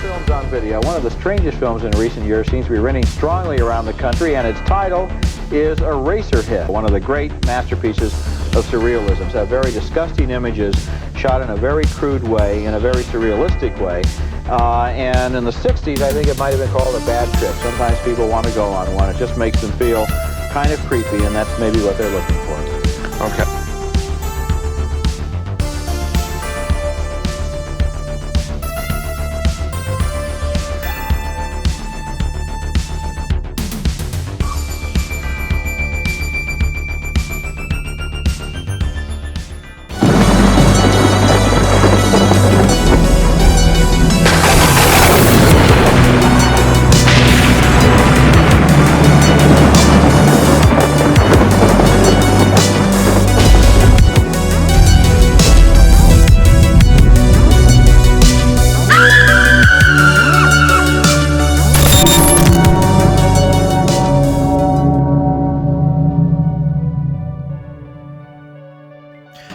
films on video. One of the strangest films in recent years seems to be running strongly around the country, and its title is Eraserhead, one of the great masterpieces of surrealism. It's very disgusting images shot in a very crude way, in a very surrealistic way. And in the 60s, I think it might have been called a bad trip. Sometimes people want to go on one. It just makes them feel kind of creepy, and that's maybe what they're looking for. Okay.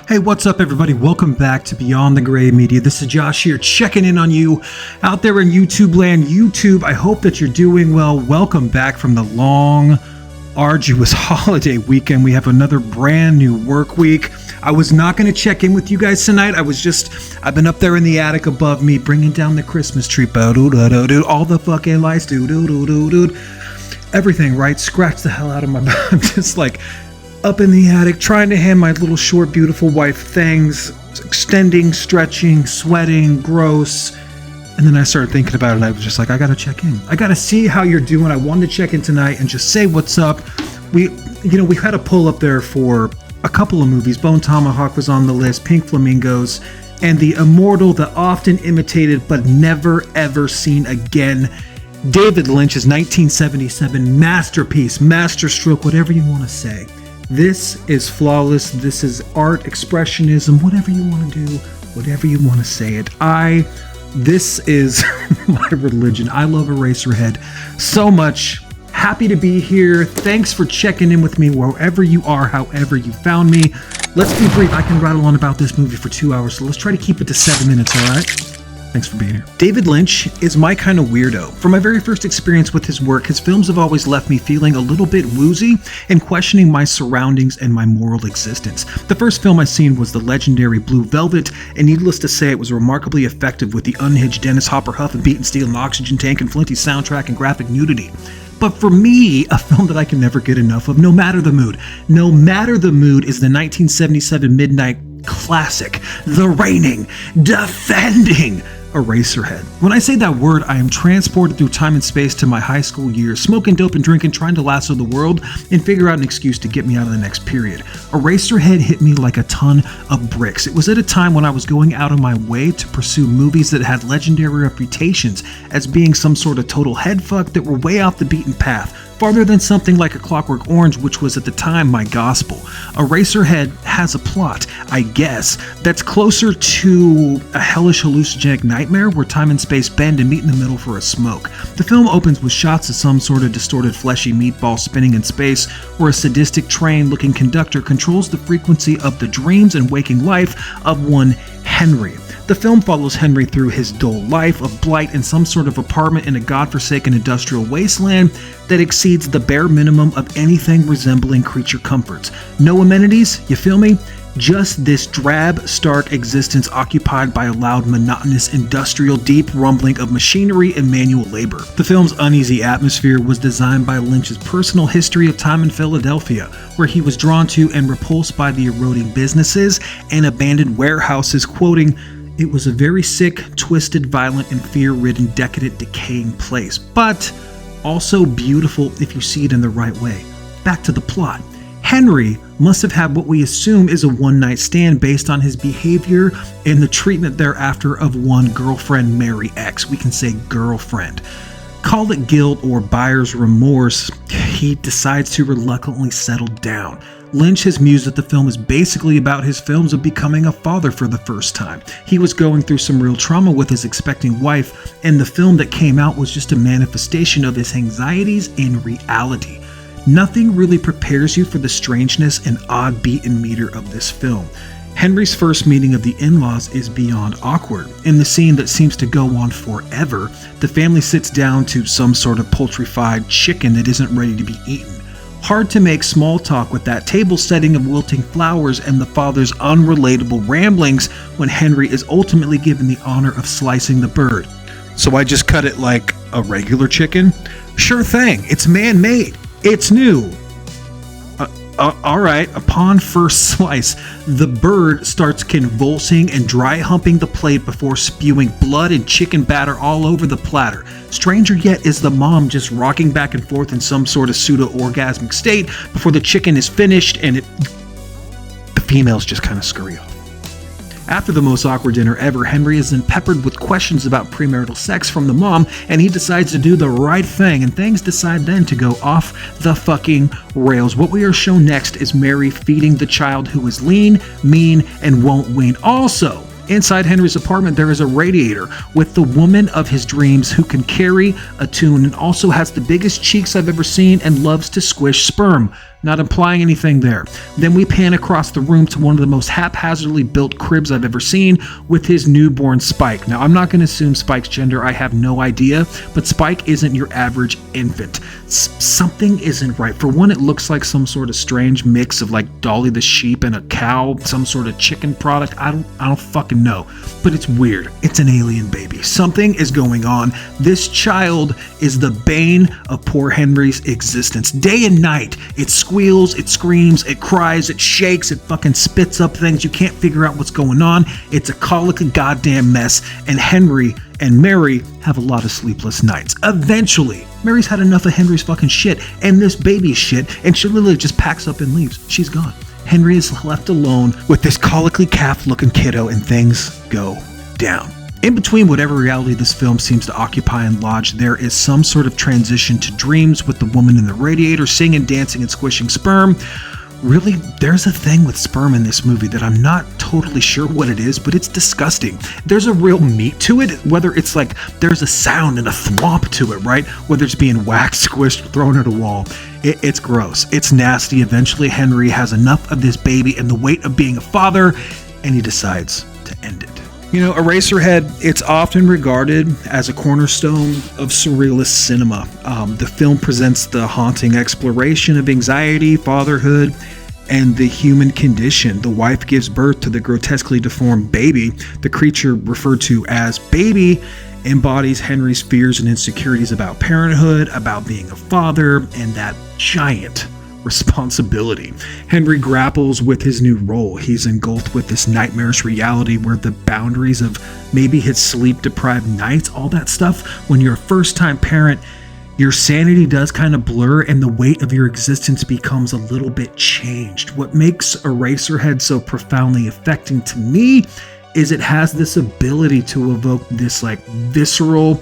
Hey, what's up, everybody? Welcome back to Beyond the Gray Media. This is Josh here, checking in on you out there in YouTube land. YouTube, I hope that you're doing well. Welcome back from the long, arduous holiday weekend. We have another brand new work week. I was not going to check in with you guys tonight. I've been up there in the attic above me, bringing down the Christmas tree. All the fucking lights, everything, right? Scratch the hell out of my back. I'm just like up in the attic, trying to hand my little short, beautiful wife things, extending, stretching, sweating, gross. And then I started thinking about it, and I was just like, I gotta check in. I gotta see how you're doing. I wanted to check in tonight and just say what's up. We had a pull up there for a couple of movies. Bone Tomahawk was on the list, Pink Flamingos, and the immortal, the often imitated but never ever seen again, David Lynch's 1977 masterpiece, masterstroke, whatever you want to say. This is flawless. This is art, expressionism, whatever you want to do, whatever you want to say it. This is my religion. I love Eraserhead so much. Happy to be here. Thanks for checking in with me wherever you are, however you found me. Let's be brief. I can rattle on about this movie for 2 hours, so let's try to keep it to 7 minutes, all right? Thanks for being here. David Lynch is my kind of weirdo. From my very first experience with his work, his films have always left me feeling a little bit woozy and questioning my surroundings and my moral existence. The first film I seen was the legendary Blue Velvet, and needless to say, it was remarkably effective with the unhinged Dennis Hopper Huff and Beaten Steel and Oxygen Tank and Flinty soundtrack and graphic nudity. But for me, a film that I can never get enough of, no matter the mood, is the 1977 midnight classic, the reigning, defending Eraserhead. When I say that word, I am transported through time and space to my high school years, smoking dope and drinking, trying to lasso the world and figure out an excuse to get me out of the next period. Eraserhead hit me like a ton of bricks. It was at a time when I was going out of my way to pursue movies that had legendary reputations as being some sort of total headfuck that were way off the beaten path, farther than something like A Clockwork Orange, which was at the time my gospel. Eraserhead has a plot, I guess, that's closer to a hellish hallucinogenic nightmare where time and space bend and meet in the middle for a smoke. The film opens with shots of some sort of distorted fleshy meatball spinning in space, where a sadistic train-looking conductor controls the frequency of the dreams and waking life of one Henry. The film follows Henry through his dull life of blight in some sort of apartment in a godforsaken industrial wasteland that exceeds the bare minimum of anything resembling creature comforts. No amenities, you feel me? Just this drab, stark existence occupied by a loud, monotonous, industrial, deep rumbling of machinery and manual labor. The film's uneasy atmosphere was designed by Lynch's personal history of time in Philadelphia, where he was drawn to and repulsed by the eroding businesses and abandoned warehouses, quoting, "It was a very sick, twisted, violent, and fear-ridden, decadent, decaying place, but also beautiful if you see it in the right way." Back to the plot. Henry must have had what we assume is a one-night stand based on his behavior and the treatment thereafter of one girlfriend, Mary X. We can say girlfriend. Call it guilt or buyer's remorse, he decides to reluctantly settle down. Lynch has mused that the film is basically about his films of becoming a father for the first time. He was going through some real trauma with his expecting wife, and the film that came out was just a manifestation of his anxieties in reality. Nothing really prepares you for the strangeness and odd beat and meter of this film. Henry's first meeting of the in-laws is beyond awkward. In the scene that seems to go on forever, the family sits down to some sort of poultry-fried chicken that isn't ready to be eaten. Hard to make small talk with that table setting of wilting flowers and the father's unrelatable ramblings when Henry is ultimately given the honor of slicing the bird. So I just cut it like a regular chicken? Sure thing, it's man-made. It's new. Alright, upon first slice, the bird starts convulsing and dry humping the plate before spewing blood and chicken batter all over the platter. Stranger yet is the mom just rocking back and forth in some sort of pseudo-orgasmic state before the chicken is finished and the females just kind of scurry off. After the most awkward dinner ever, Henry is then peppered with questions about premarital sex from the mom, and he decides to do the right thing, and things decide then to go off the fucking rails. What we are shown next is Mary feeding the child who is lean, mean, and won't wean. Also, inside Henry's apartment, there is a radiator with the woman of his dreams who can carry a tune and also has the biggest cheeks I've ever seen and loves to squish sperm. Not implying anything there. Then we pan across the room to one of the most haphazardly built cribs I've ever seen with his newborn Spike. Now, I'm not going to assume Spike's gender. I have no idea. But Spike isn't your average infant. Something isn't right. For one, it looks like some sort of strange mix of like Dolly the sheep and a cow, some sort of chicken product. I don't fucking know. But it's weird. It's an alien baby. Something is going on. This child is the bane of poor Henry's existence. Day and night, it squeals, it screams, it cries, it shakes, it fucking spits up things. You can't figure out what's going on. It's a colicky goddamn mess. And Henry and Mary have a lot of sleepless nights. Eventually, Mary's had enough of Henry's fucking shit and this baby's shit, and she literally just packs up and leaves. She's gone. Henry is left alone with this colically calf-looking kiddo, and things go down. In between whatever reality this film seems to occupy and lodge, there is some sort of transition to dreams with the woman in the radiator singing, dancing, and squishing sperm. Really, there's a thing with sperm in this movie that I'm not totally sure what it is, but it's disgusting. There's a real meat to it, whether it's like there's a sound and a thwomp to it, right? Whether it's being waxed, squished, thrown at a wall. It's gross. It's nasty. Eventually, Henry has enough of this baby and the weight of being a father, and he decides to end it. You know, Eraserhead, it's often regarded as a cornerstone of surrealist cinema. The film presents the haunting exploration of anxiety, fatherhood, and the human condition. The wife gives birth to the grotesquely deformed baby. The creature referred to as baby embodies Henry's fears and insecurities about parenthood, about being a father, and that giant responsibility. Henry grapples with his new role. He's engulfed with this nightmarish reality where the boundaries of maybe his sleep-deprived nights, all that stuff, when you're a first-time parent, your sanity does kind of blur and the weight of your existence becomes a little bit changed. What makes Eraserhead so profoundly affecting to me is it has this ability to evoke this like visceral,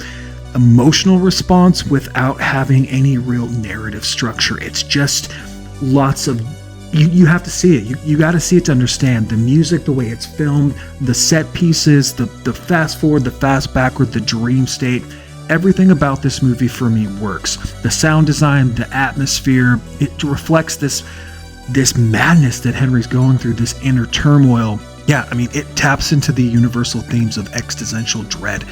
emotional response without having any real narrative structure. It's just lots of you have to see it. You got to see it to understand the music, the way it's filmed, the set pieces, the fast forward, the fast backward, the dream state. Everything about this movie for me works. The sound design, the atmosphere, it reflects this madness that Henry's going through, this inner turmoil. Yeah, I mean, it taps into the universal themes of existential dread.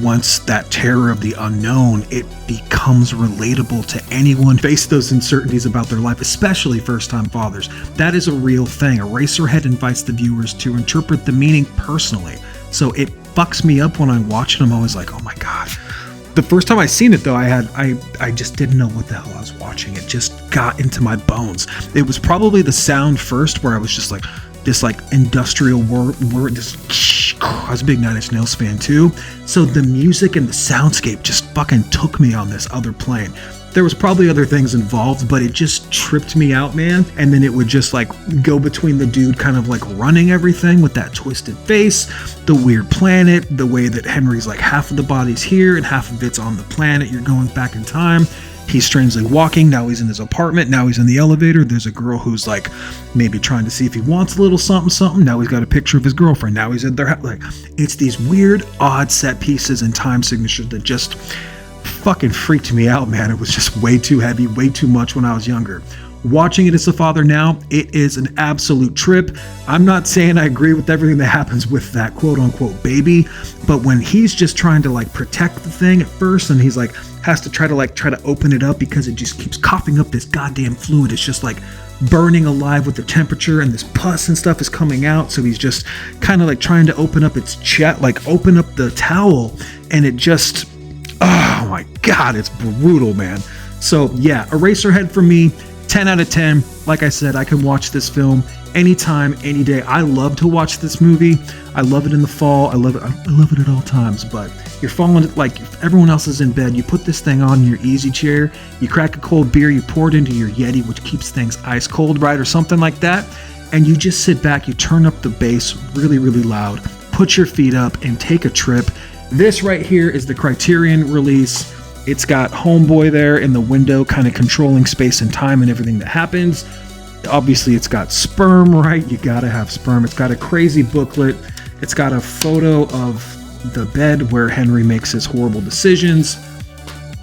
Once that terror of the unknown, it becomes relatable to anyone face those uncertainties about their life, especially first-time fathers. That is a real thing. Eraserhead invites the viewers to interpret the meaning personally. So it fucks me up when I watch it. I'm always like, oh my God. The first time I seen it though, I just didn't know what the hell I was watching. It just got into my bones. It was probably the sound first where I was just like, this like industrial word, I was a big Nine Inch Nails fan too. So the music and the soundscape just fucking took me on this other plane. There was probably other things involved, but it just tripped me out, man. And then it would just like go between the dude kind of like running everything with that twisted face, the weird planet, the way that Henry's like half of the body's here and half of it's on the planet. You're going back in time. He's strangely walking. Now he's in his apartment. Now he's in the elevator. There's a girl who's like maybe trying to see if he wants a little something. Now he's got a picture of his girlfriend. Now he's at their house. Like, it's these weird, odd set pieces and time signatures that just fucking freaked me out, man. It was just way too heavy, way too much when I was younger. Watching it as a father now, it is an absolute trip. I'm not saying I agree with everything that happens with that quote unquote baby, but when he's just trying to like protect the thing at first, and he's like has to try to open it up because it just keeps coughing up this goddamn fluid. It's just like burning alive with the temperature, and this pus and stuff is coming out. So he's just kind of like trying to open up its chest, like open up the towel, and it just, oh my God, it's brutal, man. So yeah, Eraserhead for me, 10 out of 10. Like I said, I can watch this film anytime, any day. I love to watch this movie. I love it in the fall. I love it at all times. But you're falling, like if everyone else is in bed, you put this thing on in your easy chair, you crack a cold beer, you pour it into your Yeti, which keeps things ice cold, right? Or something like that. And you just sit back, you turn up the bass really, really loud, put your feet up and take a trip. This right here is the Criterion release. It's got Homeboy there in the window, kind of controlling space and time and everything that happens. Obviously, it's got sperm, right? You gotta have sperm. It's got a crazy booklet. It's got a photo of the bed where Henry makes his horrible decisions.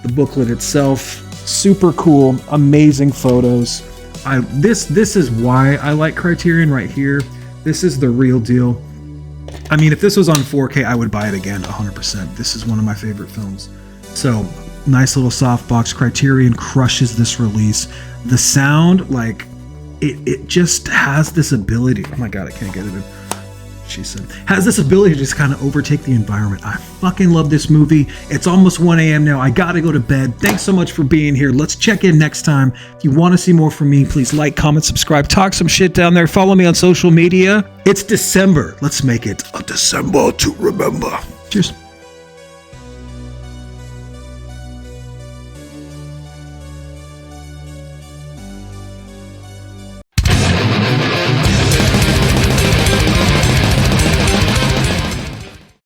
The booklet itself, super cool, amazing photos. This is why I like Criterion right here. This is the real deal. I mean, if this was on 4K, I would buy it again 100%. This is one of my favorite films. So, nice little softbox. Criterion crushes this release. The sound, like, it just has this ability. Oh my God, I can't get it in. She said, has this ability to just kind of overtake the environment. I fucking love this movie. It's almost 1 a.m. now. I gotta go to bed. Thanks so much for being here. Let's check in next time. If you want to see more from me, please like, comment, subscribe, talk some shit down there. Follow me on social media. It's December. Let's make it a December to remember. Cheers.